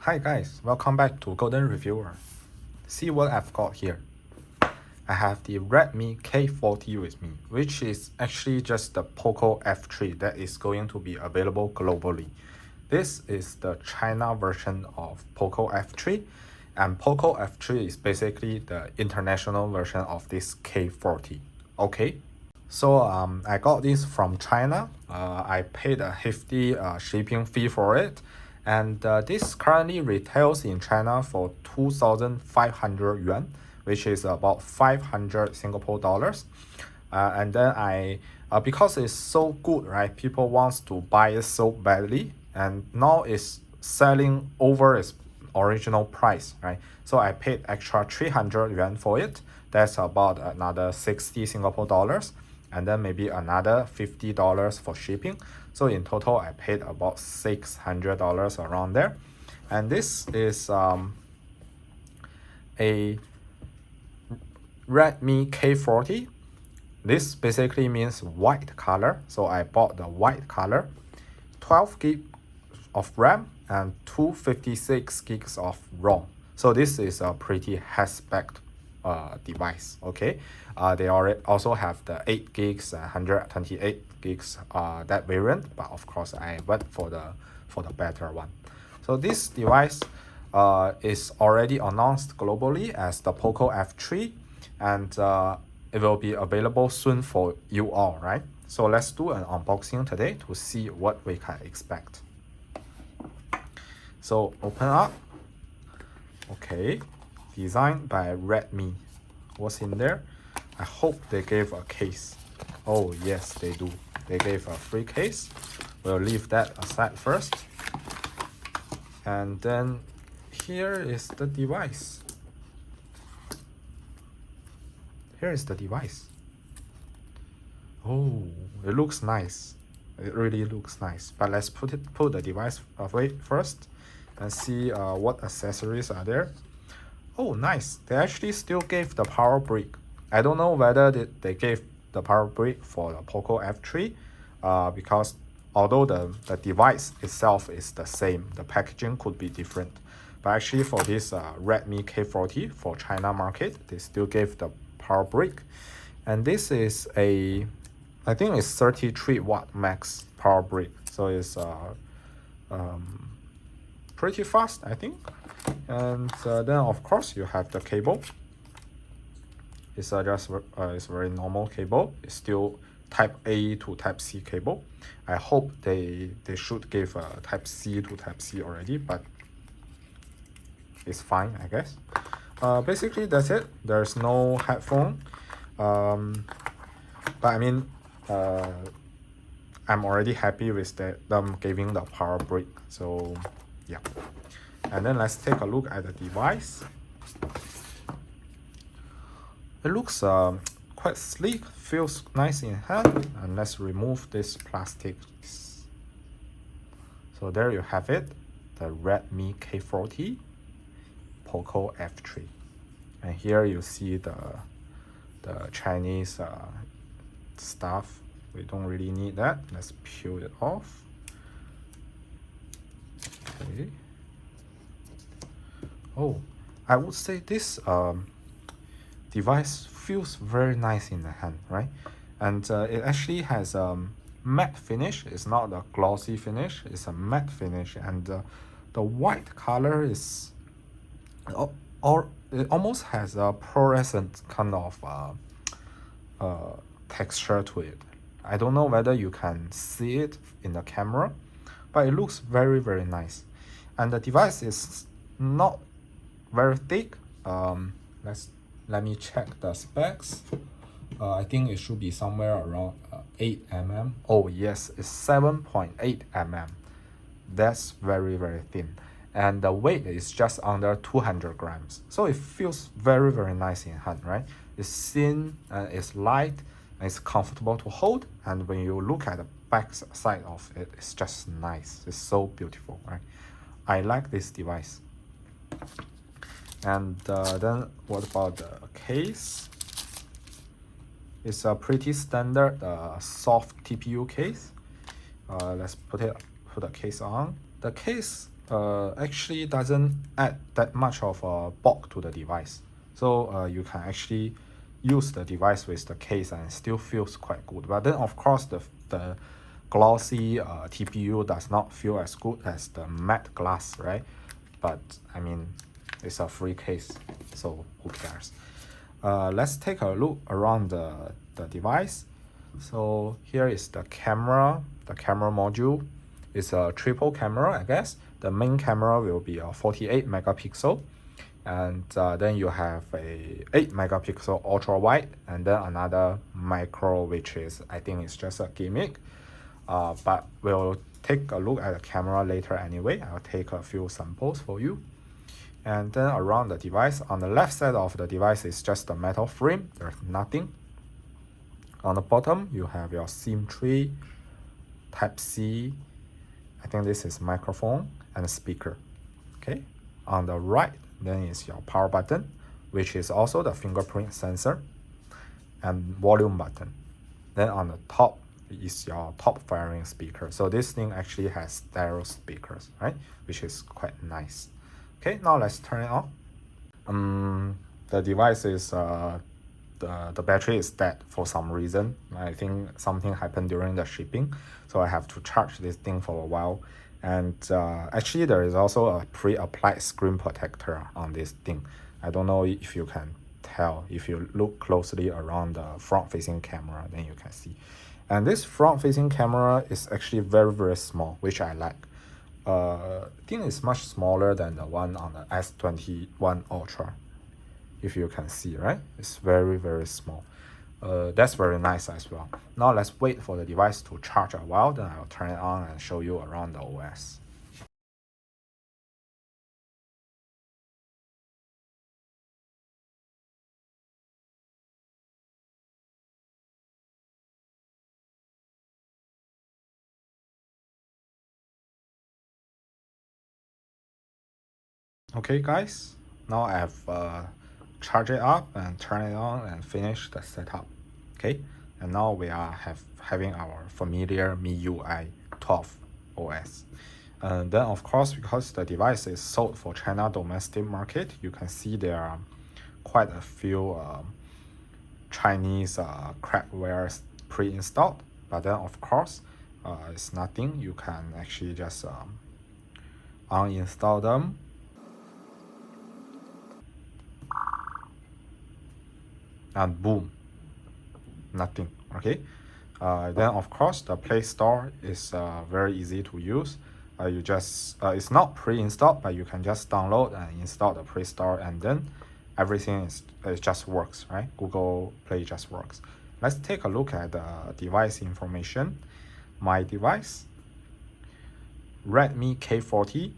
Hi guys, welcome back to Golden Reviewer. See what I've got here. I have the Redmi K40 with me, which is actually just the Poco F3 that is going to be available globally. This is the China version of Poco F3, and Poco F3 is basically the international version of this K40. Okay, so I got this from China. I paid a hefty shipping fee for it, and this currently retails in China for 2,500 yuan, which is about 500 Singapore dollars. And then because it's so good, right? People wants to buy it so badly, and now it's selling over its original price, right? So I paid extra 300 yuan for it. That's about another 60 Singapore dollars, and then maybe another $50 for shipping. So in total, I paid about $600 around there. And this is a Redmi K40. This basically means white color. So I bought the white color, 12 gig of RAM and 256 gigs of ROM. So this is a pretty high-spec device. Okay, they already also have the 8 gigs and 128 gigs that variant, but of course I went for the better one. So this device is already announced globally as the Poco F3, and it will be available soon for you all, right? So let's do an unboxing today to see what we can expect. So open up. Okay, designed by Redmi. What's in there? I hope they gave a case. Oh yes, they do. They gave a free case. We'll leave that aside first. And then here is the device. Here is the device. Oh, it looks nice. It really looks nice. But let's put the device away first and see what accessories are there. Oh, nice. They actually still gave the power brick. I don't know whether they gave the power brick for the Poco F3 because although the device itself is the same, the packaging could be different. But actually for this Redmi K40 for China market, they still gave the power brick. And this is I think it's 33 watt max power brick. So it's pretty fast, I think. And then of course you have the cable. It's it's very normal cable. It's still type A to type C cable. I hope they should give a type C to type C already, but it's fine, I guess. Basically that's it. There's no headphone, but I mean I'm already happy with them giving the power brick. So yeah. And then let's take a look at the device. It looks quite sleek, feels nice in hand. And let's remove this plastic. So there you have it, the Redmi K40 Poco F3. And here you see the Chinese stuff. We don't really need that. Let's peel it off. Okay. Oh, I would say this device feels very nice in the hand, right? And it actually has a matte finish. It's not a glossy finish, it's a matte finish. And the white color is or it almost has a fluorescent kind of texture to it. I don't know whether you can see it in the camera, but it looks very, very nice. And the device is not very thick. Let me check the specs. I think it should be somewhere around 8 mm. Oh yes, it's 7.8 mm. That's very, very thin. And the weight is just under 200 grams. So it feels very, very nice in hand, right? It's thin, it's light, and it's comfortable to hold. And when you look at the back side of it, it's just nice. It's so beautiful, right? I like this device. And then what about the case? It's a pretty standard soft TPU case. Let's put the case on. The case actually doesn't add that much of a bulk to the device. So you can actually use the device with the case and it still feels quite good. But then of course the glossy TPU does not feel as good as the matte glass, right? But I mean, it's a free case, so who cares? Let's take a look around the device. So here is the camera module. It's a triple camera, I guess. The main camera will be a 48 megapixel, and then you have a 8 megapixel ultra wide, and then another micro, which is, I think it's just a gimmick. But we'll take a look at the camera later anyway. I'll take a few samples for you. And then around the device, on the left side of the device is just a metal frame. There's nothing. On the bottom, you have your SIM tray, Type-C, I think this is microphone, and a speaker. Okay. On the right, then is your power button, which is also the fingerprint sensor, and volume button. Then on the top is your top firing speaker. So this thing actually has stereo speakers, right? Which is quite nice. Okay, now let's turn it on. The device is the battery is dead for some reason. I think something happened during the shipping, so I have to charge this thing for a while. And actually there is also a pre-applied screen protector on this thing. I don't know if you can tell. If you look closely around the front-facing camera, then you can see. And this front-facing camera is actually very small, which I like. I think it's much smaller than the one on the S21 Ultra. If you can see, right? It's very small. That's very nice as well. Now let's wait for the device to charge a while, then I'll turn it on and show you around the OS. Okay guys, now I have charged it up and turned it on and finished the setup. Okay, and now we are having our familiar MIUI 12 OS. And then of course, because the device is sold for China domestic market, you can see there are quite a few Chinese crackware pre-installed. But then of course, it's nothing. You can actually just uninstall them. And boom, nothing. Okay. Then of course the Play Store is very easy to use. You just it's not pre-installed, but you can just download and install the Play Store, and then everything it just works, right? Google Play just works. Let's take a look at the device information. My device, Redmi K40,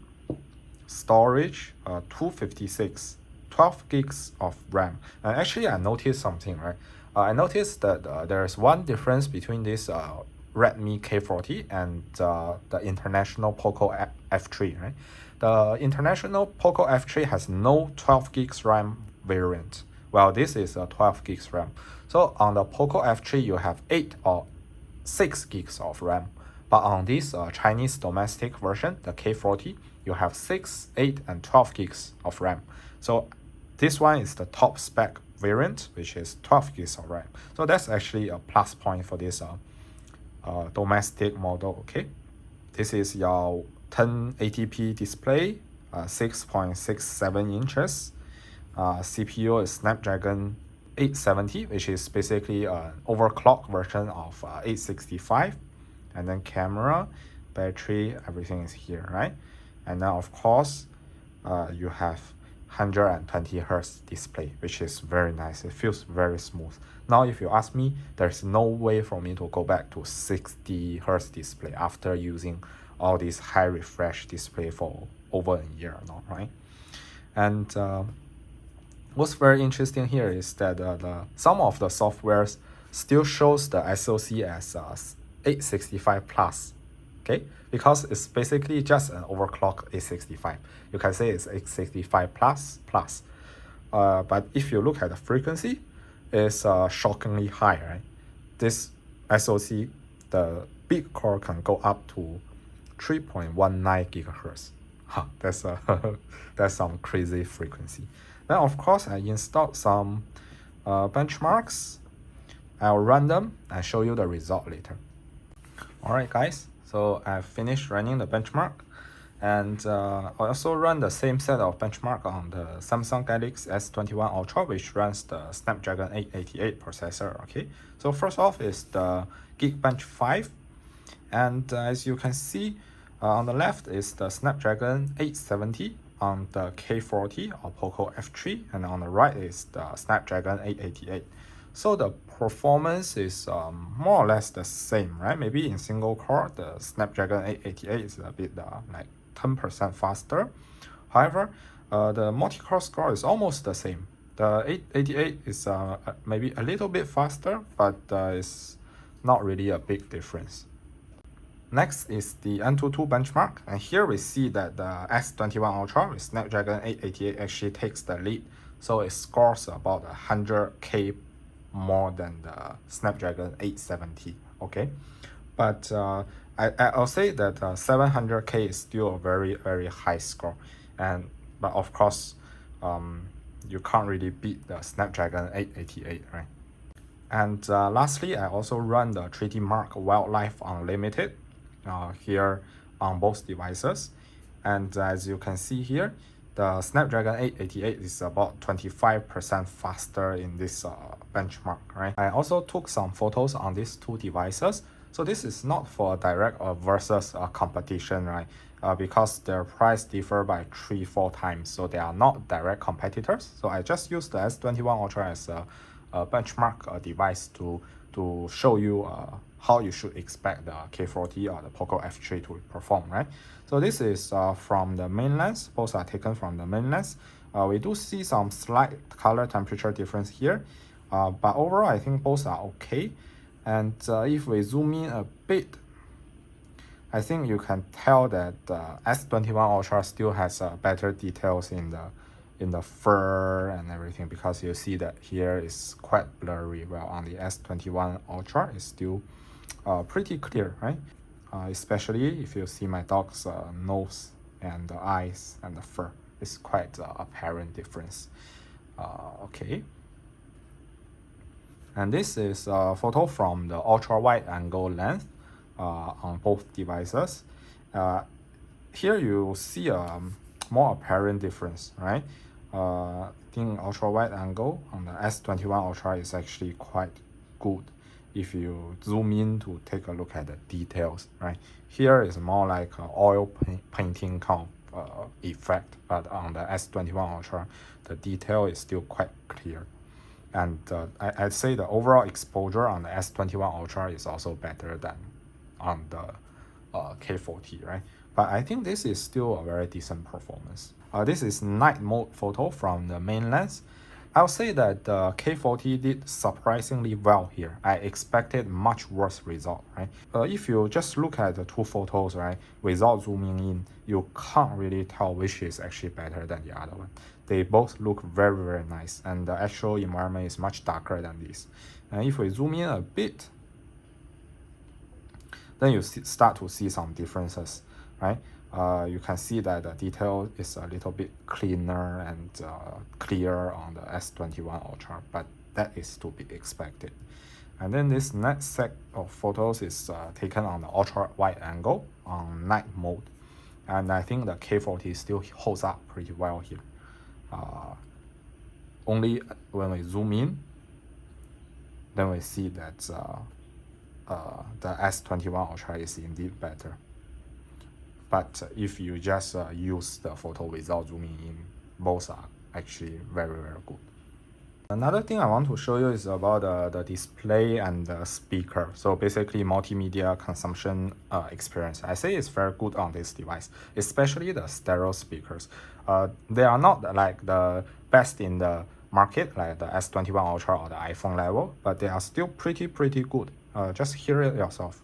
storage 256, 12 gigs of RAM. And actually I noticed something, right? I noticed that there's one difference between this Redmi K40 and the international Poco F3, right? The international Poco F3 has no 12 gigs RAM variant. Well, this is a 12 gigs RAM. So on the Poco F3, you have 8 or 6 gigs of RAM. But on this Chinese domestic version, the K40, you have 6, 8, and 12 gigs of RAM. So this one is the top spec variant, which is 12 gigs of RAM. So that's actually a plus point for this domestic model. Okay, this is your 1080p display, 6.67 inches. CPU is Snapdragon 870, which is basically an overclock version of 865. And then camera, battery, everything is here, right? And now of course you have 120 Hz display, which is very nice. It feels very smooth. Now if you ask me, there's no way for me to go back to 60 Hz display after using all these high refresh display for over a year now, right? And what's very interesting here is that some of the softwares still shows the SoC as 865 plus, okay? Because it's basically just an overclock 865. You can say it's 865 plus. But if you look at the frequency, it's shockingly high, right? This SoC, the big core can go up to 3.19 gigahertz. That's that's some crazy frequency. Then of course I installed some benchmarks. I'll run them and show you the result later. Alright guys, so I've finished running the benchmark, and I also run the same set of benchmark on the Samsung Galaxy S21 Ultra, which runs the Snapdragon 888 processor. Okay, so first off is the Geekbench 5, and as you can see, on the left is the Snapdragon 870 on the K40 or Poco F3, and on the right is the Snapdragon 888. So the performance is more or less the same, right? Maybe in single core, the Snapdragon 888 is a bit like 10% faster. However, the multi-core score is almost the same. The 888 is maybe a little bit faster, but it's not really a big difference. Next is the Antutu benchmark, and here we see that the S21 Ultra with Snapdragon 888 actually takes the lead, so it scores about 100K more than the Snapdragon 870. Okay, but I'll say that 700K is still a very high score, but of course you can't really beat the Snapdragon 888, right? And lastly, I also run the 3D Mark Wildlife Unlimited here on both devices, and as you can see here, the Snapdragon 888 is about 25% faster in this benchmark, right? I also took some photos on these two devices, so this is not for a direct versus competition, right? Because their price differ by 3-4 times, so they are not direct competitors. So I just used the S21 Ultra as a benchmark device to show you how you should expect the K40 or the Poco F3 to perform, right? So this is from the main lens. Both are taken from the main lens. We do see some slight color temperature difference here, but overall I think both are okay. And if we zoom in a bit, I think you can tell that the S21 Ultra still has better details in the fur and everything, because you see that here is quite blurry, while on the S21 Ultra it's still pretty clear, right? Especially if you see my dog's nose and the eyes and the fur, it's quite apparent difference. Okay, and this is a photo from the ultra wide angle lens on both devices. Here you see a more apparent difference, right? I think ultra wide angle on the S21 Ultra is actually quite good if you zoom in to take a look at the details, right? Here is more like an oil painting kind of effect, but on the S21 Ultra, the detail is still quite clear. And I'd say the overall exposure on the S21 Ultra is also better than on the K40, right? But I think this is still a very decent performance. This is night mode photo from the main lens. I'll say that the K40 did surprisingly well here. I expected much worse result, right? If you just look at the two photos, right, without zooming in, you can't really tell which is actually better than the other one. They both look very nice, and the actual environment is much darker than this. And if we zoom in a bit, then you start to see some differences, right? You can see that the detail is a little bit cleaner and clearer on the S21 Ultra, but that is to be expected. And then this next set of photos is taken on the ultra wide angle on night mode, and I think the K40 still holds up pretty well here. Only when we zoom in, then we see that the S21 Ultra is indeed better. But if you just use the photo without zooming in, both are actually very good. Another thing I want to show you is about the display and the speaker. So basically multimedia consumption experience. I say it's very good on this device, especially the stereo speakers. They are not like the best in the market like the S21 Ultra or the iPhone level, but they are still pretty good. Just hear it yourself.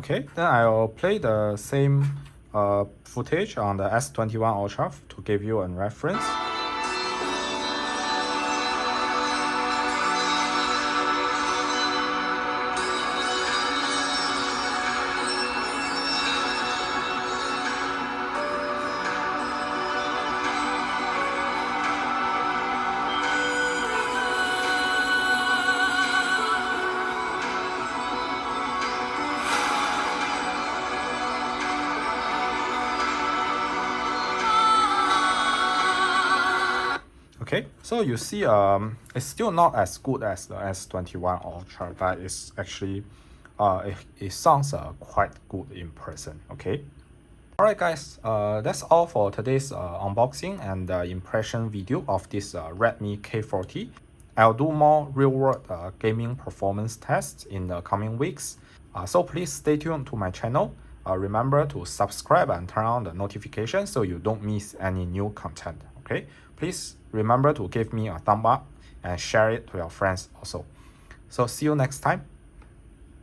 Okay, then I'll play the same footage on the S21 Ultra to give you a reference. Okay, so you see it's still not as good as the S21 Ultra, but it's actually it sounds quite good in person. Okay, alright guys, that's all for today's unboxing and impression video of this Redmi K40. I'll do more real-world gaming performance tests in the coming weeks, so please stay tuned to my channel. Remember to subscribe and turn on the notification so you don't miss any new content. Okay, please remember to give me a thumb up and share it to your friends also. So see you next time.